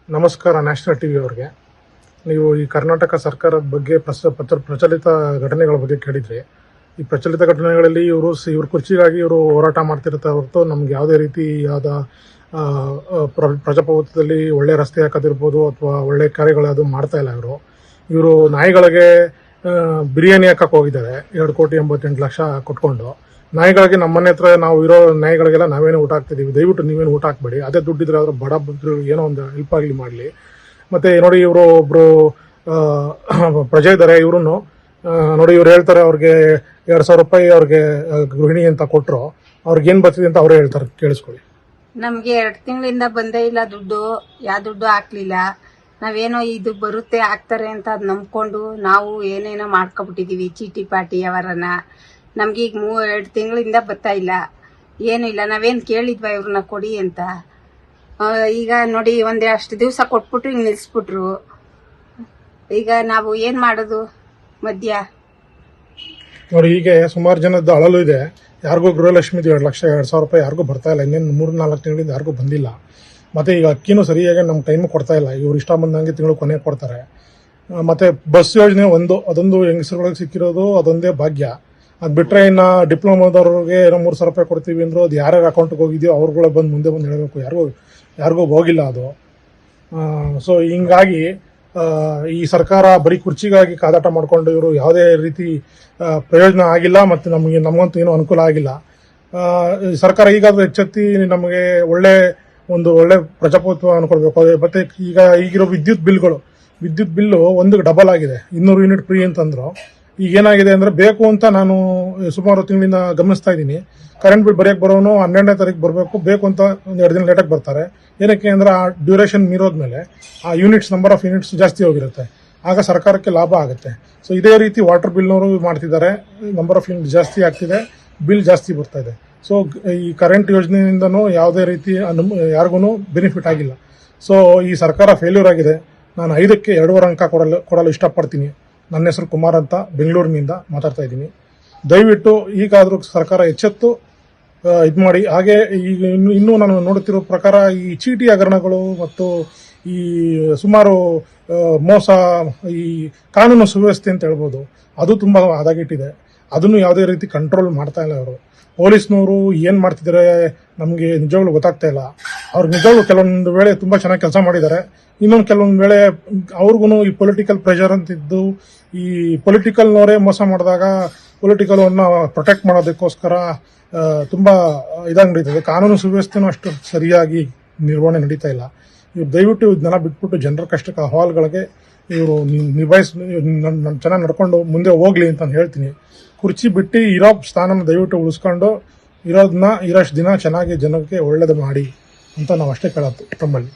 ನಮಸ್ಕಾರ. National TV ಅವರಿಗೆ. ನೀವು ಈ ಕರ್ನಾಟಕ ಸರ್ಕಾರದ ಬಗ್ಗೆ ಪ್ರಚಲಿತ ಘಟನೆಗಳ ಬಗ್ಗೆ ಕೇಳಿದ್ರಿ. ಈ ಪ್ರಚಲಿತ ಘಟನೆಗಳಲ್ಲಿ ಇವರು ಕುರ್ಚಿಗಾಗಿ ಇವರು ಹೋರಾಟ ಮಾಡ್ತಿರ್ತಾರೆ ಹೊರತು ನಮ್ಗೆ ಯಾವುದೇ ರೀತಿ ಪ್ರಜಾಪ್ರಭುತ್ವದಲ್ಲಿ ಒಳ್ಳೆ ರಸ್ತೆ ಹಾಕೋದಿರ್ಬೋದು ಅಥವಾ ಒಳ್ಳೆ ಕಾರ್ಯಗಳು ಮಾಡ್ತಾ ಇಲ್ಲ. ಇವರು ನಾಯಿಗಳಿಗೆ ಬಿರಿಯಾನಿ ಹಾಕಕ್ಕೆ ಹೋಗಿದ್ದಾರೆ 2,88,00,000 ಕೊಟ್ಕೊಂಡು. ನಾಯಿಗಳಿಗೆ ನಮ್ಮನೆ ಹತ್ರ ನಾವು ಇರೋ ನಾಯಿಗಳಿಗೆಲ್ಲ ನಾವೇನೇ ಊಟ ಹಾಕ್ತಿದ್ದೀವಿ. ದಯವಿಟ್ಟು ನೀವೇನು ಊಟ ಹಾಕ್ಬೇಡಿ. ಅದೇ ದುಡ್ಡಿದ್ರೆ ಆದ್ರೂ ಬಡ ಏನೋ ಒಂದು ಹೆಲ್ಪ್ ಆಗಲಿ ಮಾಡಲಿ. ಮತ್ತೆ ನೋಡಿ, ಇವರು ಒಬ್ರು ಪ್ರಜೆ ಇದ್ದಾರೆ. ಇವ್ರು ನೋಡಿ, ಇವ್ರು ಹೇಳ್ತಾರೆ ಅವ್ರಿಗೆ 2,000 ರೂಪಾಯಿ ಅವ್ರಿಗೆ ಗೃಹಿಣಿ ಅಂತ ಕೊಟ್ಟರು. ಅವ್ರಿಗೆ ಏನ್ ಬರ್ತಿದೆ ಅಂತ ಅವರೇ ಹೇಳ್ತಾರೆ, ಕೇಳಿಸ್ಕೊಳ್ಳಿ. ನಮ್ಗೆ 2 ತಿಂಗಳಿಂದ ಬಂದೇ ಇಲ್ಲ ದುಡ್ಡು. ಯಾವ ದುಡ್ಡು ಹಾಕ್ಲಿಲ್ಲ. ನಾವೇನೋ ಇದು ಬರುತ್ತೆ ಹಾಕ್ತಾರೆ ಅಂತ ಅದ್ ನಂಬ್ಕೊಂಡು ನಾವು ಏನೇನೋ ಮಾಡ್ಕೊಬಿಟ್ಟಿದೀವಿ, ಚೀಟಿ ಪಾಟಿ ಅವರನ್ನ. ನಮ್ಗೆ ಈಗ 2 ತಿಂಗಳಿಂದ ಬರ್ತಾ ಇಲ್ಲ, ಏನು ಇಲ್ಲ. ನಾವೇನ್ ಕೇಳಿದ್ವಾ ಇವ್ರನ್ನ ಕೊಡಿ ಅಂತ? ಈಗ ನೋಡಿ, ಅಷ್ಟು ದಿವಸ ಕೊಟ್ಬಿಟ್ರು, ಹಿಂಗ್ ನಿಲ್ಸ್ಬಿಟ್ರು. ಈಗ ನಾವು ಏನ್ ಮಾಡೋದು ಮಧ್ಯ? ನೋಡಿ, ಹೀಗೆ ಸುಮಾರು ಜನದ ಅಳಲು ಇದೆ. ಯಾರಿಗೂ ಗೃಹಲಕ್ಷ್ಮಿದು 2,00,000 ರೂಪಾಯಿ ಯಾರಿಗೂ ಬರ್ತಾ ಇಲ್ಲ. ಇನ್ನೇನು 3-4 ತಿಂಗಳಿಂದ ಯಾರಿಗೂ ಬಂದಿಲ್ಲ. ಮತ್ತೆ ಈಗ ಅಕ್ಕಿನೂ ಸರಿಯಾಗಿ ನಮ್ಮ ಟೈಮ್ ಕೊಡ್ತಾ ಇಲ್ಲ. ಇವ್ರು ಇಷ್ಟ ಬಂದಂಗೆ ತಿಂಗಳು ಕೊನೆ ಕೊಡ್ತಾರೆ. ಮತ್ತೆ ಬಸ್ ಯೋಜನೆ ಅದೊಂದು ಹೆಂಗಸರುಗಳಿಗೆ ಸಿಕ್ಕಿರೋದು ಅದೊಂದೇ ಭಾಗ್ಯ. ಅದು ಬಿಟ್ರೆ ಇನ್ನು ಡಿಪ್ಲೊಮಾದವ್ರಿಗೆ ಏನೋ 3,000 ರೂಪಾಯಿ ಕೊಡ್ತೀವಿ ಅಂದ್ರು, ಅದು ಯಾರ್ಯಾರ ಅಕೌಂಟ್ಗೆ ಹೋಗಿದೆಯೋ ಅವ್ರುಗಳ ಮುಂದೆ ಬಂದು ಹೇಳಬೇಕು. ಯಾರಿಗೂ ಹೋಗಿಲ್ಲ ಅದು. ಸೊ ಹಿಂಗಾಗಿ ಈ ಸರ್ಕಾರ ಬರೀ ಕುರ್ಚಿಗಾಗಿ ಕಾದಾಟ ಮಾಡ್ಕೊಂಡು ಇವರು ಯಾವುದೇ ರೀತಿ ಪ್ರಯೋಜನ ಆಗಿಲ್ಲ. ಮತ್ತು ನಮಗಂತೂ ಏನೂ ಅನುಕೂಲ ಆಗಿಲ್ಲ. ಸರ್ಕಾರ ಈಗಾದ್ರೂ ಎಚ್ಚೆತ್ತಿ ನಮಗೆ ಒಳ್ಳೆ ಪ್ರಜಾಪ್ರಭುತ್ವ ಅನ್ಕೊಳ್ಬೇಕು. ಮತ್ತೆ ಈಗಿರೋ ವಿದ್ಯುತ್ ಬಿಲ್ಲು ಒಂದಕ್ಕೆ ಡಬಲ್ ಆಗಿದೆ. 200 ಯೂನಿಟ್ ಫ್ರೀ ಅಂತಂದ್ರು. ಈಗ ಏನಾಗಿದೆ ಅಂದ್ರೆ, ಬೇಕು ಅಂತ ನಾನು ಸುಮಾರು ತಿಂಗಳಿಂದ ಗಮನಿಸ್ತಾ ಇದ್ದೀನಿ. ಕರೆಂಟ್ ಬಿಲ್ ಬರೆಯಕ್ಕೆ ಬರೋನು 12ನೇ ತಾರೀಕು ಬರಬೇಕು, ಬೇಕು ಅಂತ 2 ದಿನ ಲೇಟಾಗಿ ಬರ್ತಾರೆ. ಏನಕ್ಕೆ ಅಂದ್ರೆ ಆ ಡ್ಯೂರೇಷನ್ ಮೀರೋದ್ಮೇಲೆ ಆ ನಂಬರ್ ಆಫ್ ಯೂನಿಟ್ಸ್ ಜಾಸ್ತಿ ಹೋಗಿರುತ್ತೆ. ಆಗ ಸರ್ಕಾರಕ್ಕೆ ಲಾಭ ಆಗುತ್ತೆ. ಸೊ ಇದೇ ರೀತಿ ವಾಟರ್ ಬಿಲ್ನವರು ಮಾಡ್ತಿದ್ದಾರೆ. ನಂಬರ್ ಆಫ್ ಯೂನಿಟ್ ಜಾಸ್ತಿ ಆಗ್ತಿದೆ, ಬಿಲ್ ಜಾಸ್ತಿ ಬರ್ತಾ ಇದೆ. ಸೊ ಈ ಕರೆಂಟ್ ಯೋಜನೆಯಿಂದನೂ ಯಾವುದೇ ರೀತಿ ಯಾರಿಗೂ ಬೆನಿಫಿಟ್ ಆಗಿಲ್ಲ. ಸೊ ಈ ಸರ್ಕಾರ ಫೇಲ್ಯೂರ್ ಆಗಿದೆ. ನಾನು 5ಕ್ಕೆ 2.5 ಅಂಕ ಕೊಡಲು ಇಷ್ಟಪಡ್ತೀನಿ. ನನ್ನ ಹೆಸರು ಕುಮಾರ್ ಅಂತ, ಬೆಂಗಳೂರಿನಿಂದ ಮಾತಾಡ್ತಾ ಇದ್ದೀನಿ. ದಯವಿಟ್ಟು ಈಗಾದರೂ ಸರ್ಕಾರ ಎಚ್ಚೆತ್ತು ಇದು ಮಾಡಿ. ಹಾಗೆ ಈಗ ಇನ್ನೂ ನಾನು ನೋಡುತ್ತಿರೋ ಪ್ರಕಾರ ಈ ಚೀಟಿ ಹಗರಣಗಳು ಮತ್ತು ಈ ಸುಮಾರು ಮೋಸ, ಈ ಕಾನೂನು ಸುವ್ಯವಸ್ಥೆ ಅಂತ ಹೇಳ್ಬೋದು, ಅದು ತುಂಬಾ ಹದಗೆಟ್ಟಿದೆ. ಅದನ್ನು ಯಾವುದೇ ರೀತಿ ಕಂಟ್ರೋಲ್ ಮಾಡ್ತಾ ಇಲ್ಲ ಇವರು. ಪೊಲೀಸ್ನವರು ಏನ್ ಮಾಡ್ತಿದ್ದಾರೆ ನಮಗೆ ನಿಜವಾಗ್ಲೂ ಗೊತ್ತಾಗ್ತಾ ಇಲ್ಲ. ಅವ್ರು ನಿಜವಾಗ್ಲೂ ಕೆಲವೊಂದು ವೇಳೆ ತುಂಬಾ ಚೆನ್ನಾಗಿ ಕೆಲಸ ಮಾಡಿದ್ದಾರೆ. ಇನ್ನೊಂದು ಕೆಲವೊಂದು ವೇಳೆ ಅವ್ರಿಗೂ ಈ ಪೊಲಿಟಿಕಲ್ ಪ್ರೆಷರ್ ಅಂತಿದ್ದು, ಈ ಪೊಲಿಟಿಕಲ್ನವರೇ ಮೋಸ ಮಾಡಿದಾಗ ಪೊಲಿಟಿಕಲ್ ಅನ್ನ ಪ್ರೊಟೆಕ್ಟ್ ಮಾಡೋದಕ್ಕೋಸ್ಕರ ತುಂಬಾ ಇದಾಗಿ ನಡೀತದೆ. ಕಾನೂನು ಸುವ್ಯವಸ್ಥೆನೂ ಅಷ್ಟು ಸರಿಯಾಗಿ ನಿರ್ವಹಣೆ ನಡೀತಾ ಇಲ್ಲ. ಇವ್ರು ದಯವಿಟ್ಟು ಇದನ್ನೆಲ್ಲ ಬಿಟ್ಬಿಟ್ಟು ಜನರ ಕಷ್ಟಕ್ಕೆ ಅಹವಾಲುಗಳಿಗೆ ಇವರು ಚೆನ್ನಾಗಿ ನಡ್ಕೊಂಡು ಮುಂದೆ ಹೋಗ್ಲಿ ಅಂತ ನಾನು ಹೇಳ್ತೀನಿ. ಕುರ್ಚಿ ಬಿಟ್ಟು ಇರೋ ಸ್ಥಾನನ ದಯವಿಟ್ಟು ಉಳಿಸ್ಕೊಂಡು ಇರೋಷ್ಟು ದಿನ ಚೆನ್ನಾಗಿ ಜನಕ್ಕೆ ಒಳ್ಳೇದು ಮಾಡಿ ಅಂತ ನಾವು ಅಷ್ಟೇ ಕೇಳೋದು ತಮ್ಮಲ್ಲಿ.